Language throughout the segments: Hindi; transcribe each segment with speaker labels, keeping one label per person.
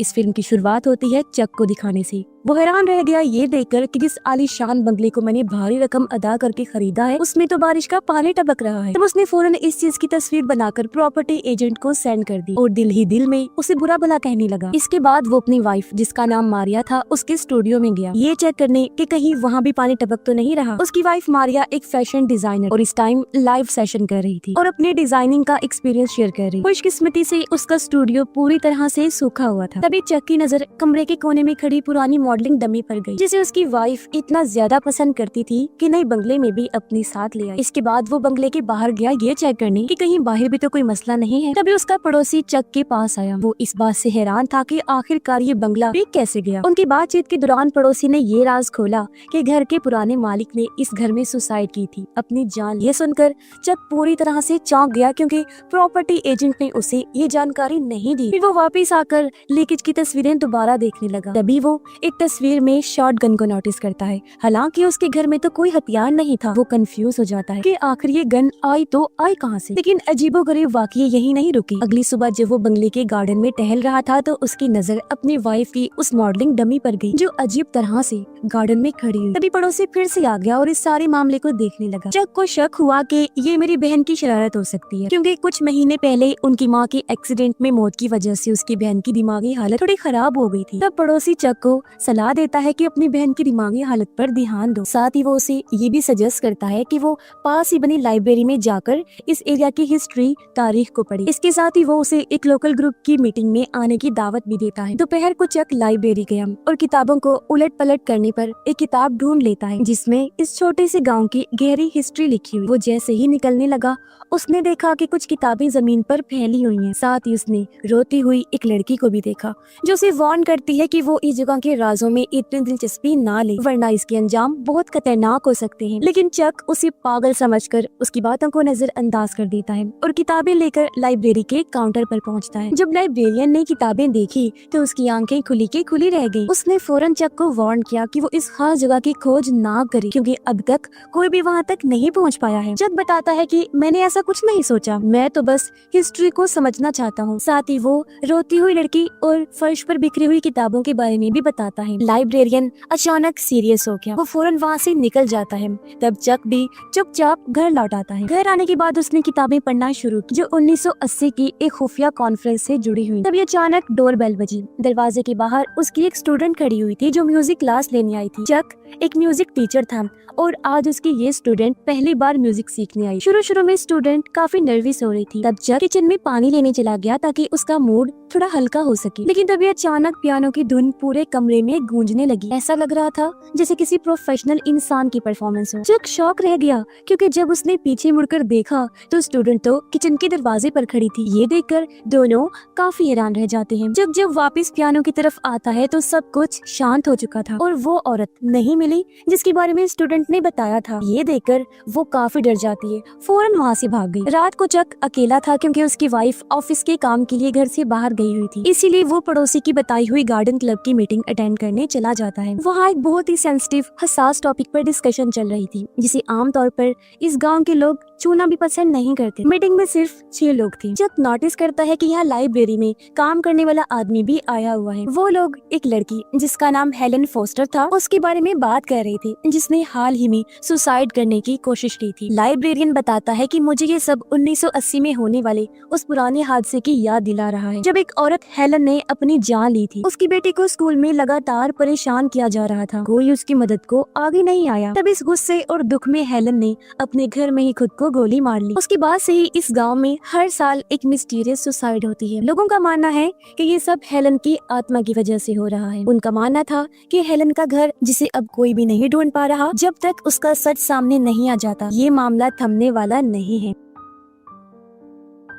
Speaker 1: इस फिल्म की शुरुआत होती है चक को दिखाने से। वो हैरान रह गया ये देखकर कि जिस आलीशान बंगले को मैंने भारी रकम अदा करके खरीदा है उसमें तो बारिश का पानी टपक रहा है। तब उसने फौरन इस चीज की तस्वीर बनाकर प्रॉपर्टी एजेंट को सेंड कर दी और दिल ही दिल में उसे बुरा भला कहने लगा। इसके बाद वो अपनी वाइफ जिसका नाम मारिया था उसके स्टूडियो में गया ये चेक करने कि कहीं वहाँ भी पानी टपक तो नहीं रहा। उसकी वाइफ मारिया एक फैशन डिजाइनर और इस टाइम लाइव सेशन कर रही थी और अपने डिजाइनिंग का एक्सपीरियंस शेयर कर रही। खुशकिस्मती से उसका स्टूडियो पूरी तरह से सूखा हुआ था। तभी चक की नजर कमरे के कोने में खड़ी पुरानी मॉडलिंग डमी पर गई जिसे उसकी वाइफ इतना ज्यादा पसंद करती थी कि नए बंगले में भी अपने साथ ले आई। इसके बाद वो बंगले के बाहर गया ये चेक करने कि कहीं बाहर भी तो कोई मसला नहीं है। तभी उसका पड़ोसी चक के पास आया। वो इस बात से हैरान था कि आखिरकार ये बंगला भी कैसे गया। उनकी बातचीत के दौरान पड़ोसी ने ये राज खोला कि घर के पुराने मालिक ने इस घर में सुसाइड की थी अपनी जान। ये सुनकर चक पूरी तरह से चौंक गया क्योंकि प्रॉपर्टी एजेंट ने उसे ये जानकारी नहीं दी। फिर वो वापस आकर लीकेज की तस्वीरें दोबारा देखने लगा। तभी वो एक तस्वीर में शॉटगन को नोटिस करता है। हालांकि उसके घर में तो कोई हथियार नहीं था। वो कंफ्यूज हो जाता है कि आखिर ये गन आई तो आई कहां से। लेकिन अजीबोगरीब वाकये यही नहीं रुकी। अगली सुबह जब वो बंगले के गार्डन में टहल रहा था तो उसकी नजर अपनी वाइफ की उस मॉडलिंग डमी पर गई जो अजीब तरह से गार्डन में खड़ी हुई। तभी पड़ोसी फिर से आ गया और इस सारे मामले को देखने लगा। चक को शक हुआ कि ये मेरी बहन की शरारत हो सकती है क्योंकि कुछ महीने पहले उनकी माँ की एक्सीडेंट में मौत की वजह से उसकी बहन की दिमागी हालत थोड़ी खराब हो गई थी। तब पड़ोसी चक को सलाह देता है कि अपनी बहन की दिमागी हालत पर ध्यान दो। साथ ही वो उसे ये भी सजेस्ट करता है कि वो पास ही बनी लाइब्रेरी में जाकर इस एरिया की हिस्ट्री तारीख को पढ़े। इसके साथ ही वो उसे एक लोकल ग्रुप की मीटिंग में आने की दावत भी देता है। दोपहर को चक लाइब्रेरी गया और किताबों को उलट पलट करने पर एक किताब ढूंढ लेता है जिसमें इस छोटे से गाँव की गहरी हिस्ट्री लिखी हुई। वो जैसे ही निकलने लगा उसने देखा कि कुछ किताबें जमीन पर फैली हुई हैं। साथ ही उसने रोती हुई एक लड़की को भी देखा जो उसे वार्न करती है कि वो इस जगह के राजों में इतनी दिलचस्पी ना ले वरना इसके अंजाम बहुत खतरनाक हो सकते हैं। लेकिन चक उसे पागल समझकर उसकी बातों को नजरअंदाज कर देता है और किताबें लेकर लाइब्रेरी के काउंटर पर पहुंचता है। जब लाइब्रेरियन ने किताबें देखी तो उसकी आंखें खुली के खुली रह गई। उसने फौरन चक को वार्न किया कि वो इस खास जगह की खोज ना करे क्योंकि अब तक कोई भी वहाँ तक नहीं पहुँच पाया है। चक बताता है कि मैंने ऐसा कुछ नहीं सोचा, मैं तो बस हिस्ट्री को समझना चाहता हूँ। साथ ही वो रोती हुई लड़की और फर्श पर बिखरी हुई किताबों के बारे में भी बताता है। लाइब्रेरियन अचानक सीरियस हो गया। वो फौरन वहाँ से निकल जाता है। तब चक भी चुपचाप घर लौट आता है। घर आने के बाद उसने किताबें पढ़ना शुरू की जो 1980 की एक खुफिया कॉन्फ्रेंस से जुड़ी हुई। तभी अचानक डोरबेल बजी। दरवाजे के बाहर उसकी एक स्टूडेंट खड़ी हुई थी जो म्यूजिक क्लास लेने आई थी। चक एक म्यूजिक टीचर था और आज उसकी ये स्टूडेंट पहली बार म्यूजिक सीखने आई। शुरू में स्टूडेंट काफी नर्वस हो रही थी। तब चक किचन में पानी लेने चला गया ताकि उसका मूड थोड़ा हल्का हो सके। लेकिन तभी अचानक पियानो की धुन पूरे कमरे में गूंजने लगी। ऐसा लग रहा था जैसे किसी प्रोफेशनल इंसान की परफॉर्मेंस हो। चक शॉक रह गया क्योंकि जब उसने पीछे मुड़कर देखा तो स्टूडेंट तो किचन के दरवाजे पर खड़ी थी। ये देखकर दोनों काफी हैरान रह जाते हैं। जब वापस पियानो की तरफ आता है तो सब कुछ शांत हो चुका था और वो औरत नहीं मिली जिसके बारे में स्टूडेंट ने बताया था। ये देखकर वो काफी डर जाती है, फौरन वहाँ से भाग गई। रात को चक अकेला था क्योंकि उसकी वाइफ ऑफिस के काम के लिए घर से बाहर गई हुई थी। इसीलिए वो पड़ोसी की बताई हुई गार्डन क्लब की मीटिंग अटेंड करने चला जाता है। वहाँ एक बहुत ही सेंसिटिव हसास टॉपिक पर डिस्कशन चल रही थी जिसे आमतौर पर इस गाँव के लोग छूना भी पसंद नहीं करते। मीटिंग में सिर्फ 6 लोग थे। चक नोटिस करता है कि यहाँ लाइब्रेरी में काम करने वाला आदमी भी आया हुआ है। वो लोग एक लड़की जिसका नाम हेलन फोस्टर था उसके बारे में बात कर रहे थे जिसने हाल ही में सुसाइड करने की कोशिश की थी। लाइब्रेरियन बताता है कि मुझे ये सब 1980 में होने वाले उस पुराने हादसे की याद दिला रहा है जब एक औरत हेलन ने अपनी जान ली थी। उसकी बेटी को स्कूल में लगातार परेशान किया जा रहा था, कोई उसकी मदद को आगे नहीं आया। तब इस गुस्से और दुख में हेलन ने अपने घर में ही खुद को गोली मार ली। उसके बाद से ही इस गांव में हर साल एक मिस्टीरियस सुसाइड होती है। लोगों का मानना है कि ये सब हेलन की आत्मा की वजह से हो रहा है। उनका मानना था कि हेलन का घर जिसे अब कोई भी नहीं ढूंढ पा रहा जब तक उसका सच सामने नहीं आ जाता ये मामला थमने वाला नहीं है।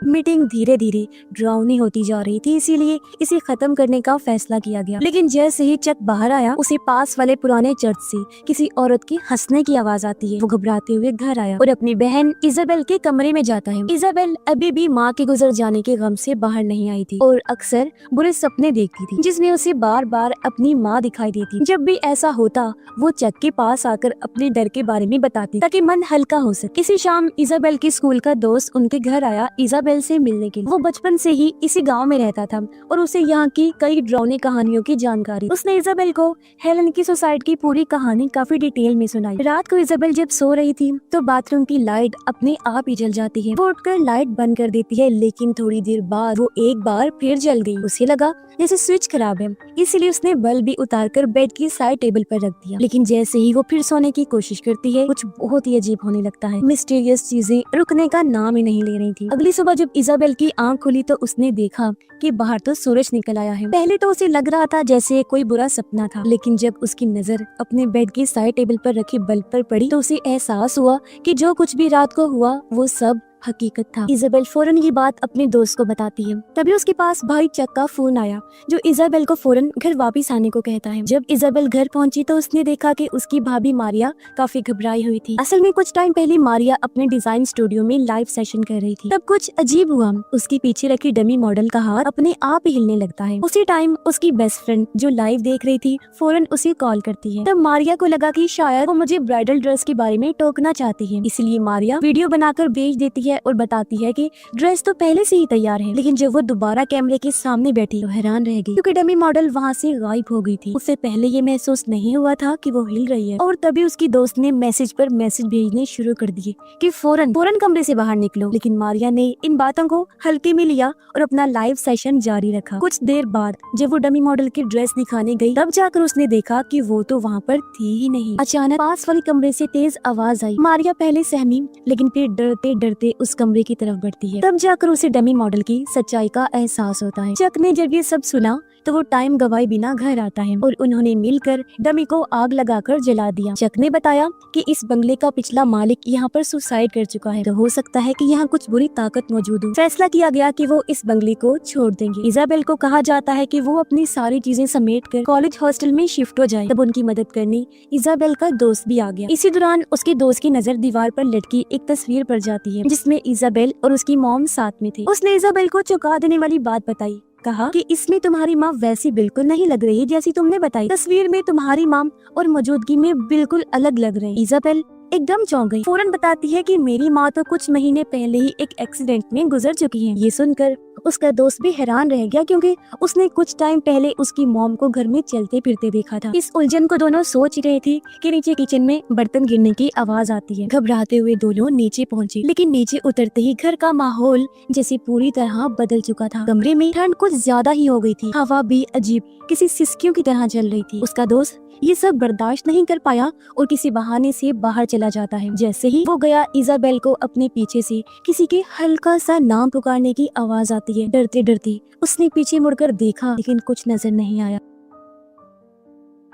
Speaker 1: मीटिंग धीरे धीरे डरावनी होती जा रही थी, इसीलिए इसे खत्म करने का फैसला किया गया। लेकिन जैसे ही चक बाहर आया उसे पास वाले पुराने चर्च से किसी औरत के हंसने की आवाज आती है। वो घबराते हुए घर आया और अपनी बहन इजाबेल के कमरे में जाता है। इजाबेल अभी भी माँ के गुजर जाने के गम से बाहर नहीं आई थी और अक्सर बुरे सपने देखती थी जिसमें उसे बार बार अपनी माँ दिखाई देती। जब भी ऐसा होता वो चक के पास आकर अपने डर के बारे में बताती ताकि मन हल्का हो सके। किसी शाम इजाबेल के स्कूल का दोस्त उनके घर आया। इजाबेल इजाबेल से मिलने के लिए। वो बचपन से ही इसी गांव में रहता था और उसे यहाँ की कई डरावनी कहानियों की जानकारी। उसने इजाबेल को हेलन की सुसाइड की पूरी कहानी काफी डिटेल में सुनाई। रात को इजाबेल जब सो रही थी तो बाथरूम की लाइट अपने आप ही जल जाती है। वो उठकर लाइट बंद कर देती है, लेकिन थोड़ी देर बाद वो एक बार फिर जल गई। उसे लगा जैसे स्विच खराब है, इसलिए उसने बल्ब भी उतारकर बेड की साइड टेबल पर रख दिया। लेकिन जैसे ही वो फिर सोने की कोशिश करती है, कुछ बहुत ही अजीब होने लगता है। मिस्टीरियस चीजें रुकने का नाम ही नहीं ले रही थी। अगली सुबह जब इजाबेल की आंख खुली तो उसने देखा कि बाहर तो सूरज निकल आया है। पहले तो उसे लग रहा था जैसे कोई बुरा सपना था, लेकिन जब उसकी नजर अपने बेड की साइड टेबल पर रखी बल्ब पर पड़ी तो उसे एहसास हुआ कि जो कुछ भी रात को हुआ वो सब हकीकत था। इजाबेल फौरन ये बात अपने दोस्त को बताती है। तभी उसके पास भाई चक का फोन आया, जो इजाबेल को फौरन घर वापस आने को कहता है। जब इजाबेल घर पहुंची तो उसने देखा कि उसकी भाभी मारिया काफी घबराई हुई थी। असल में कुछ टाइम पहले मारिया अपने डिजाइन स्टूडियो में लाइव सेशन कर रही थी। तब कुछ अजीब हुआ, उसके पीछे रखी डमी मॉडल का हाथ अपने आप ही हिलने लगता है। उसी टाइम उसकी बेस्ट फ्रेंड जो लाइव देख रही थी फौरन उसे कॉल करती है। तब मारिया को लगा कि शायद वो मुझे ब्राइडल ड्रेस के बारे में टोकना चाहती है, इसलिए मारिया वीडियो बनाकर भेज देती है और बताती है कि ड्रेस तो पहले से ही तैयार है। लेकिन जब वो दोबारा कैमरे के सामने बैठी तो हैरान रह गई, क्योंकि डमी मॉडल वहाँ से गायब हो गई थी। उससे पहले ये महसूस नहीं हुआ था कि वो हिल रही है। और तभी उसकी दोस्त ने मैसेज पर मैसेज भेजने शुरू कर दिए कि फौरन कमरे से बाहर निकलो। लेकिन मारिया ने इन बातों को हल्के में लिया और अपना लाइव सेशन जारी रखा। कुछ देर बाद जब वो डमी मॉडल की ड्रेस दिखाने गई तब जाकर उसने देखा कि वो तो वहाँ पर थी ही नहीं। अचानक पास वाले कमरे से तेज आवाज आई। मारिया पहले सहमी, लेकिन फिर डरते डरते उस कमरे की तरफ बढ़ती है। तब जाकर उसे डमी मॉडल की सच्चाई का एहसास होता है। चक ने जब ये सब सुना तो वो टाइम गवाए बिना घर आता है और उन्होंने मिलकर डमी को आग लगाकर जला दिया। चक ने बताया कि इस बंगले का पिछला मालिक यहाँ पर सुसाइड कर चुका है, तो हो सकता है कि यहाँ कुछ बुरी ताकत मौजूद हो। फैसला किया गया कि वो इस बंगले को छोड़ देंगे। इजाबेल को कहा जाता है कि वो अपनी सारी चीजें समेट कर कॉलेज हॉस्टल में शिफ्ट हो जाए। तब उनकी मदद करने इजाबेल का दोस्त भी आ गया। इसी दौरान उसके दोस्त की नजर दीवार पर लटकी एक तस्वीर पर जाती है, जिसमें इजाबेल और उसकी मॉम साथ में थी। उसने इजाबेल को चौंका देने वाली बात बताई। कहा कि इसमें तुम्हारी माँ वैसी बिल्कुल नहीं लग रही जैसी तुमने बताई। तस्वीर में तुम्हारी माँ और मौजूदगी में बिल्कुल अलग लग रही। इजाबेल एकदम चौंक गई। फौरन बताती है कि मेरी माँ तो कुछ महीने पहले ही एक एक्सीडेंट में गुजर चुकी है। ये सुनकर उसका दोस्त भी हैरान रह गया, क्योंकि उसने कुछ टाइम पहले उसकी मॉम को घर में चलते फिरते देखा था। इस उलझन को दोनों सोच रहे थे कि नीचे किचन में बर्तन गिरने की आवाज आती है। घबराते हुए दोनों नीचे पहुंचे, लेकिन नीचे उतरते ही घर का माहौल जैसे पूरी तरह बदल चुका था। कमरे में ठंड कुछ ज्यादा ही हो गई थी। हवा भी अजीब किसी सिसकियों की तरह चल रही थी। उसका दोस्त ये सब बर्दाश्त नहीं कर पाया और किसी बहाने से बाहर चला जाता है। जैसे ही वो गया, इजाबेल को अपने पीछे से किसी के हल्का सा नाम पुकारने की आवाज आती है। डरते डरते उसने पीछे मुड़कर देखा, लेकिन कुछ नजर नहीं आया।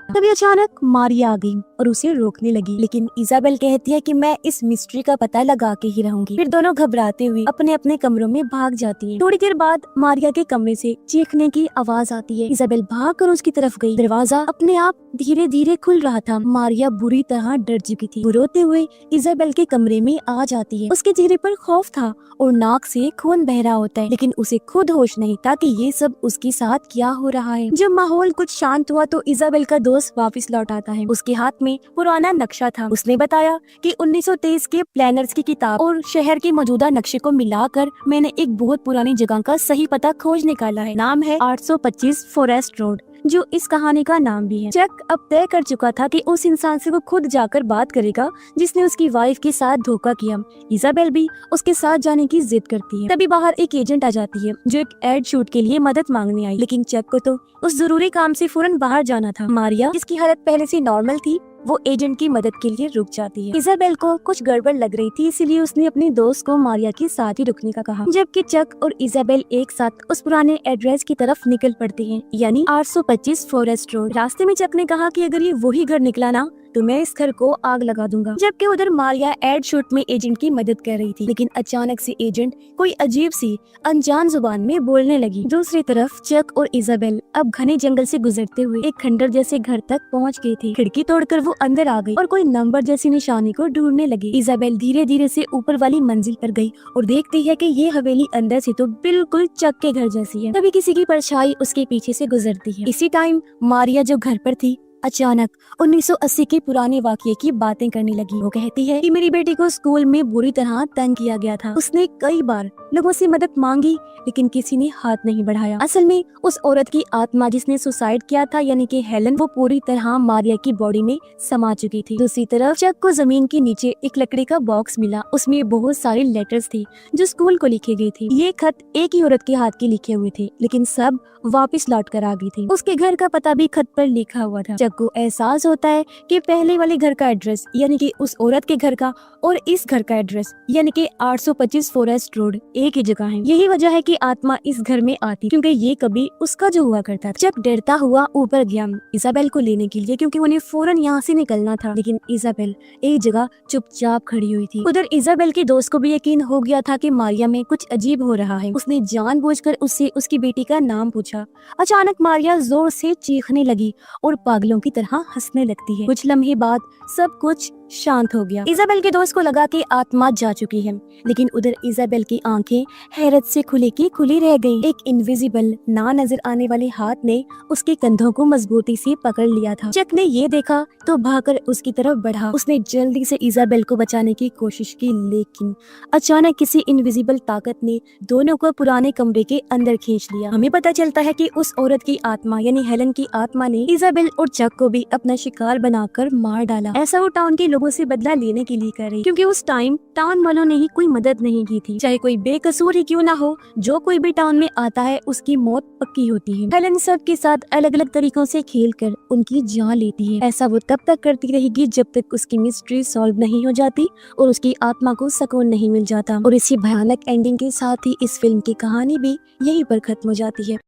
Speaker 1: तभी अचानक मारिया आ गई और उसे रोकने लगी, लेकिन इजाबेल कहती है कि मैं इस मिस्ट्री का पता लगा के ही रहूंगी। फिर दोनों घबराते हुए अपने अपने कमरों में भाग जाती हैं। थोड़ी देर बाद मारिया के कमरे से चीखने की आवाज आती है। इजाबेल भागकर उसकी तरफ गई। दरवाजा अपने आप धीरे धीरे खुल रहा था। मारिया बुरी तरह डर चुकी थी। वो रोते हुए इजाबेल के कमरे में आ जाती है। उसके चेहरे पर खौफ था और नाक से खून बह रहा होता है, लेकिन उसे खुद होश नहीं था कि ये सब उसके साथ क्या हो रहा है। जब माहौल कुछ शांत हुआ तो इजाबेल का दोस्त वापस लौट आता है। उसके हाथ में पुराना नक्शा था। उसने बताया कि 1923 के प्लानर्स की किताब और शहर के मौजूदा नक्शे को मिलाकर मैंने एक बहुत पुरानी जगह का सही पता खोज निकाला है। नाम है 825 फॉरेस्ट रोड, जो इस कहानी का नाम भी है। चक अब तय कर चुका था कि उस इंसान से वो खुद जाकर बात करेगा जिसने उसकी वाइफ के साथ धोखा किया। इजाबेल भी उसके साथ जाने की जिद करती है। तभी बाहर एक एजेंट आ जाती है जो एक एड शूट के लिए मदद मांगने आई, लेकिन चक को तो उस जरूरी काम से फौरन बाहर जाना था। मारिया, जिसकी हालत पहले से नॉर्मल थी, वो एजेंट की मदद के लिए रुक जाती है। इजाबेल को कुछ गड़बड़ लग रही थी, इसीलिए उसने अपने दोस्त को मारिया के साथ ही रुकने का कहा। जबकि चक और इजाबेल एक साथ उस पुराने एड्रेस की तरफ निकल पड़ते हैं, यानी 825 फॉरेस्ट रोड। रास्ते में चक ने कहा कि अगर ये वही घर निकला ना तो मैं इस घर को आग लगा दूंगा। जबकि उधर मारिया एड शूट में एजेंट की मदद कर रही थी, लेकिन अचानक से एजेंट कोई अजीब सी अनजान जुबान में बोलने लगी। दूसरी तरफ चक और इजाबेल अब घने जंगल से गुजरते हुए एक खंडर जैसे घर तक पहुंच गए थे। खिड़की तोड़कर वो अंदर आ गई और कोई नंबर जैसी निशानी को ढूंढने लगी। इजाबेल धीरे धीरे से ऊपर वाली मंजिल पर गई और देखती है कि ये हवेली अंदर से तो बिल्कुल चक के घर जैसी है। तभी किसी की परछाई उसके पीछे से गुजरती है। इसी टाइम मारिया जो घर पर थी अचानक 1980 के पुराने वाकये की बातें करने लगी। वो कहती है कि मेरी बेटी को स्कूल में बुरी तरह तंग किया गया था। उसने कई बार लोगों से मदद मांगी लेकिन किसी ने हाथ नहीं बढ़ाया। असल में उस औरत की आत्मा जिसने सुसाइड किया था यानी कि हेलन, वो पूरी तरह मारिया की बॉडी में समा चुकी थी। दूसरी तरफ चक को जमीन के नीचे एक लकड़ी का बॉक्स मिला। उसमें बहुत सारे लेटर्स थे जो स्कूल को लिखे गए थे। ये खत एक ही औरत के हाथ के लिखे हुए थे लेकिन सब वापस लौट कर आ गई थी। उसके घर का पता भी खत पर लिखा हुआ था। चक को एहसास होता है कि पहले वाले घर का एड्रेस यानी कि उस औरत के घर का और इस घर का एड्रेस यानी कि 825 फॉरेस्ट रोड एक ही जगह है। यही वजह है कि आत्मा इस घर में आती क्योंकि ये कभी उसका जो हुआ करता था। चक डरता हुआ ऊपर गया इजाबेल को लेने के लिए क्योंकि उन्हें फौरन यहाँ से निकलना था, लेकिन इजाबेल एक जगह चुपचाप खड़ी हुई थी। उधर इजाबेल के दोस्त को भी यकीन हो गया था कि मारिया में कुछ अजीब हो रहा है। उसने जानबूझकर उससे उसकी बेटी का नाम पूछा। अचानक मारिया जोर से चीखने लगी और पागलों की तरह हंसने लगती है। कुछ लम्हे बाद सब कुछ शांत हो गया। इजाबेल के दोस्त को लगा कि आत्मा जा चुकी है, लेकिन उधर इजाबेल की आंखें हैरत से खुली की खुली रह गईं। एक इनविजिबल ना नजर आने वाले हाथ ने उसके कंधों को मजबूती से पकड़ लिया था। चक ने ये देखा तो भागकर उसकी तरफ बढ़ा। उसने जल्दी से इजाबेल को बचाने की कोशिश की, लेकिन अचानक किसी इनविजिबल ताकत ने दोनों को पुराने कमरे के अंदर खींच लिया। हमें पता चलता है कि उस औरत की आत्मा यानी हेलन की आत्मा ने इजाबेल और चक को भी अपना शिकार बनाकर मार डाला। ऐसा वो टाउन के लोगों से बदला लेने के लिए कर रही, क्योंकि उस टाइम टाउन वालों ने ही कोई मदद नहीं की थी। चाहे कोई बेकसूर ही क्यों ना हो, जो कोई भी टाउन में आता है उसकी मौत पक्की होती है। हेलन सब के साथ अलग अलग तरीकों से खेलकर उनकी जान लेती है। ऐसा वो तब तक करती रहेगी जब तक उसकी मिस्ट्री सॉल्व नहीं हो जाती और उसकी आत्मा को सुकून नहीं मिल जाता। और इसी भयानक एंडिंग के साथ ही इस फिल्म की कहानी भी यहीं पर खत्म हो जाती है।